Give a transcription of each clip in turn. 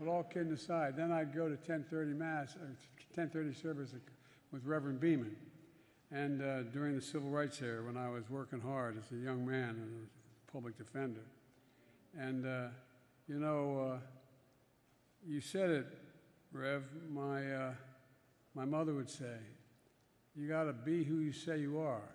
But all kidding aside, then I'd go to 10:30 Mass, or 10:30 service with Reverend Beeman. And during the Civil Rights era, when I was working hard as a young man and a public defender. And, you said it, Rev, my mother would say, you got to be who you say you are.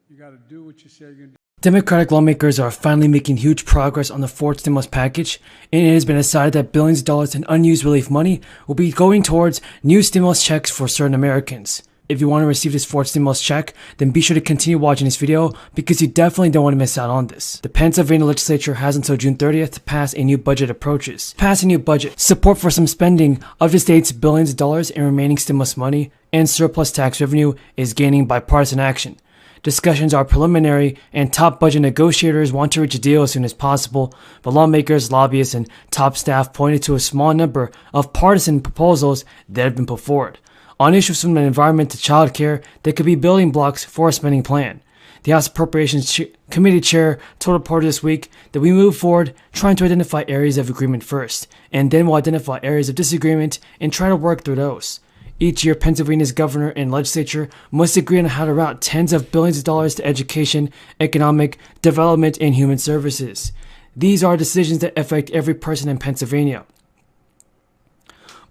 You got to do what you say you're going to do. Democratic lawmakers are finally making huge progress on the fourth stimulus package, and it has been decided that billions of dollars in unused relief money will be going towards new stimulus checks for certain Americans. If you want to receive this fourth stimulus check, then be sure to continue watching this video because you definitely don't want to miss out on this. The Pennsylvania legislature has until June 30th to pass a new budget approaches. Pass a new budget, support for some spending of the state's billions of dollars in remaining stimulus money, and surplus tax revenue is gaining bipartisan action. Discussions are preliminary, and top budget negotiators want to reach a deal as soon as possible, but lawmakers, lobbyists, and top staff pointed to a small number of partisan proposals that have been put forward. On issues from the environment to childcare, there could be building blocks for a spending plan. The House Appropriations Committee Chair told a reporter this week that we move forward trying to identify areas of agreement first, and then we'll identify areas of disagreement and try to work through those. Each year, Pennsylvania's governor and legislature must agree on how to route tens of billions of dollars to education, economic development, and human services. These are decisions that affect every person in Pennsylvania.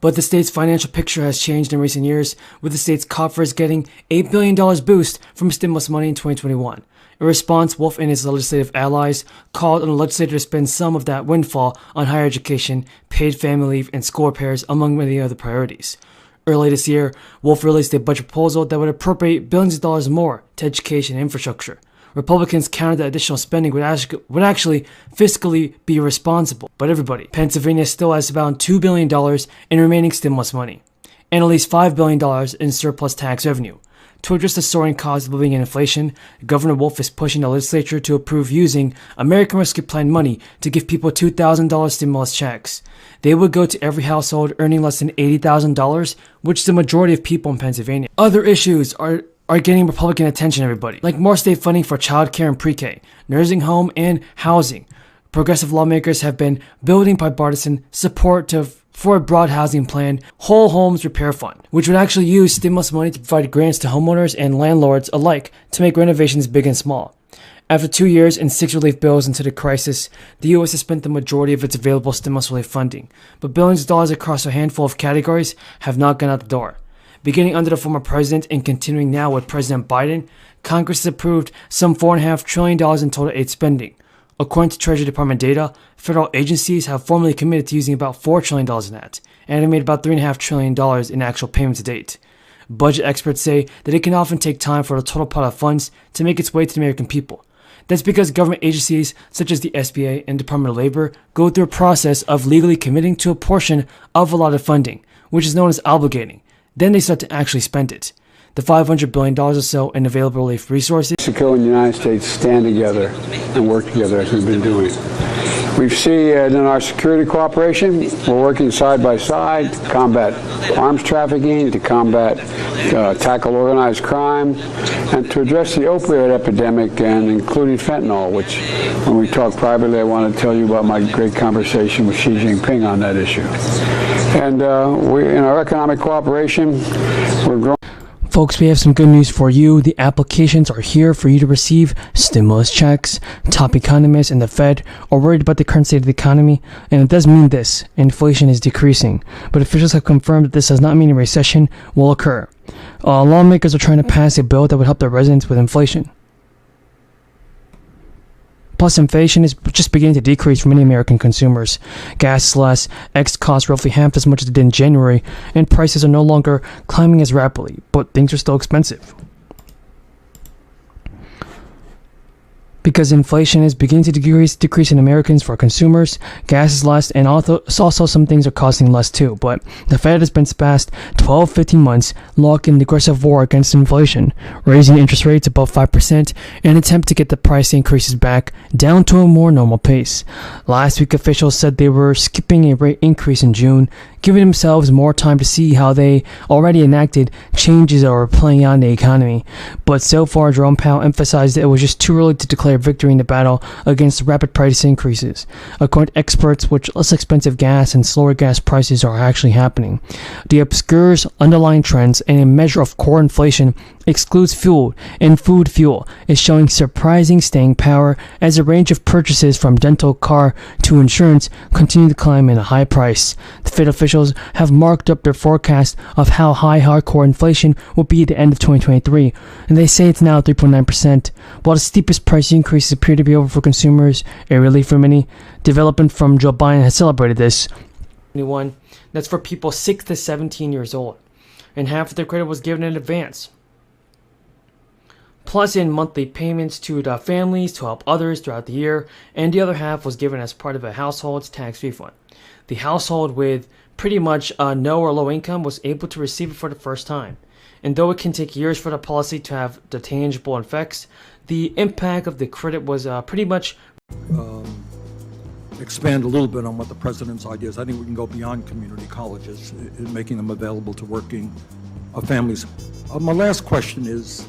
But the state's financial picture has changed in recent years, with the state's coffers getting $8 billion boost from stimulus money in 2021. In response, Wolf and his legislative allies called on the legislature to spend some of that windfall on higher education, paid family leave, and school repairs, among many other priorities. Early this year, Wolf released a budget proposal that would appropriate billions of dollars more to education and infrastructure. Republicans countered that additional spending would actually fiscally be responsible. But everybody, Pennsylvania still has about $2 billion in remaining stimulus money, and at least $5 billion in surplus tax revenue. To address the soaring cost of living and inflation, Governor Wolf is pushing the legislature to approve using American Rescue Plan money to give people $2,000 stimulus checks. They would go to every household earning less than $80,000, which is the majority of people in Pennsylvania. Other issues are getting Republican attention, everybody, like more state funding for childcare and pre-K, nursing home, and housing. Progressive lawmakers have been building bipartisan support for a broad housing plan, Whole Homes Repair Fund, which would actually use stimulus money to provide grants to homeowners and landlords alike to make renovations big and small. After 2 years and 6 relief bills into the crisis, the U.S. has spent the majority of its available stimulus relief funding, but billions of dollars across a handful of categories have not gone out the door. Beginning under the former president and continuing now with President Biden, Congress has approved some $4.5 trillion in total aid spending. According to Treasury Department data, federal agencies have formally committed to using about $4 trillion in that, and have made about $3.5 trillion in actual payments to date. Budget experts say that it can often take time for the total pot of funds to make its way to the American people. That's because government agencies such as the SBA and Department of Labor go through a process of legally committing to a portion of allotted funding, which is known as obligating. Then they start to actually spend it. The $500 billion or so in available relief resources. Mexico and the United States stand together and work together as we've been doing. We see in our security cooperation, we're working side by side to combat arms trafficking, to combat, tackle organized crime, and to address the opioid epidemic, and including fentanyl, which when we talk privately, I want to tell you about my great conversation with Xi Jinping on that issue. And in our economic cooperation, we're growing. Folks, we have some good news for you. The applications are here for you to receive stimulus checks. Top economists and the Fed are worried about the current state of the economy, and it does mean this: inflation is decreasing. But officials have confirmed that this does not mean a recession will occur. Lawmakers are trying to pass a bill that would help their residents with inflation. Plus, inflation is just beginning to decrease for many American consumers. Gas is less, eggs cost roughly half as much as it did in January, and prices are no longer climbing as rapidly, but things are still expensive. Because inflation is beginning to decrease in Americans for consumers, gas is less, and also some things are costing less too. But the Fed has been past 12-15 months locked in the aggressive war against inflation, raising interest rates above 5% in an attempt to get the price increases back down to a more normal pace. Last week, officials said they were skipping a rate increase in June, giving themselves more time to see how they already enacted changes that were playing out in the economy. But so far, Jerome Powell emphasized that it was just too early to declare victory in the battle against rapid price increases. According to experts, which less expensive gas and slower gas prices are actually happening. The obscure underlying trends and a measure of core inflation excludes fuel, and food fuel is showing surprising staying power as a range of purchases from dental, car to insurance continue to climb at a high price. The Fed officials have marked up their forecast of how high hardcore inflation will be at the end of 2023, and they say it's now 3.9%. While the steepest price increases appear to be over for consumers, a relief for many, development from Joe Biden has celebrated this. That's for people 6 to 17 years old, and half of their credit was given in advance, plus in monthly payments to the families to help others throughout the year, and the other half was given as part of a household's tax refund. The household with pretty much no or low income was able to receive it for the first time. And though it can take years for the policy to have the tangible effects, the impact of the credit was pretty much expand a little bit on what the president's idea is. I think we can go beyond community colleges in making them available to working families. My last question is,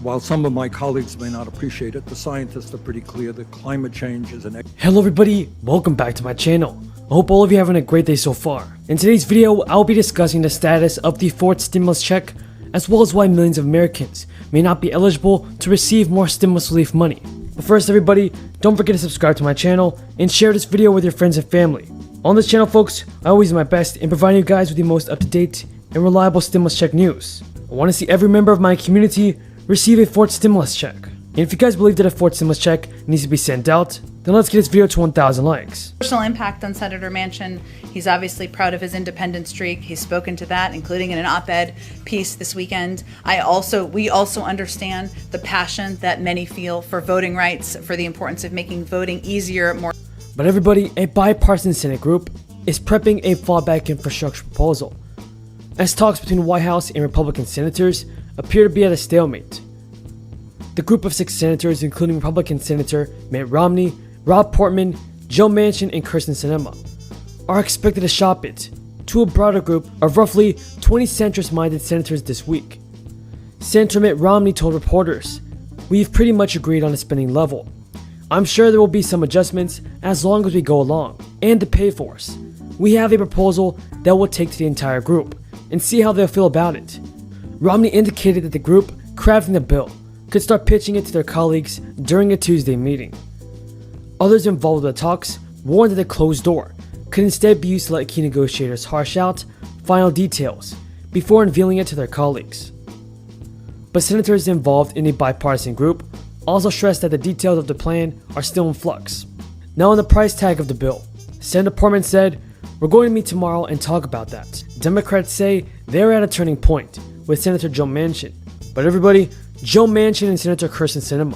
while some of my colleagues may not appreciate it, the scientists are pretty clear that climate change is an... Hello everybody, welcome back to my channel. I hope all of you are having a great day so far. In today's video, I'll be discussing the status of the fourth stimulus check, as well as why millions of Americans may not be eligible to receive more stimulus relief money. But first everybody, don't forget to subscribe to my channel and share this video with your friends and family. On this channel folks, I always do my best in providing you guys with the most up-to-date and reliable stimulus check news. I want to see every member of my community receive a fourth stimulus check. And if you guys believe that a fourth stimulus check needs to be sent out, then let's get this video to 1,000 likes. Personal impact on Senator Manchin. He's obviously proud of his independent streak. He's spoken to that, including in an op-ed piece this weekend. We also understand the passion that many feel for voting rights, for the importance of making voting easier, more. But everybody, a bipartisan Senate group is prepping a fallback infrastructure proposal, as talks between the White House and Republican senators appear to be at a stalemate. The group of 6 senators, including Republican Senator Mitt Romney, Rob Portman, Joe Manchin, and Kirsten Sinema, are expected to shop it to a broader group of roughly 20 centrist-minded senators this week. Senator Mitt Romney told reporters, "We've pretty much agreed on a spending level. I'm sure there will be some adjustments as long as we go along, and the pay for us. We have a proposal that we'll take to the entire group and see how they'll feel about it." Romney indicated that the group crafting the bill could start pitching it to their colleagues during a Tuesday meeting. Others involved with the talks warned that the closed door could instead be used to let key negotiators hash out final details before unveiling it to their colleagues. But senators involved in the bipartisan group also stressed that the details of the plan are still in flux. Now on the price tag of the bill, Senator Portman said, "We're going to meet tomorrow and talk about that." Democrats say they're at a turning point with Senator Joe Manchin. But everybody, Joe Manchin and Senator Kirsten Sinema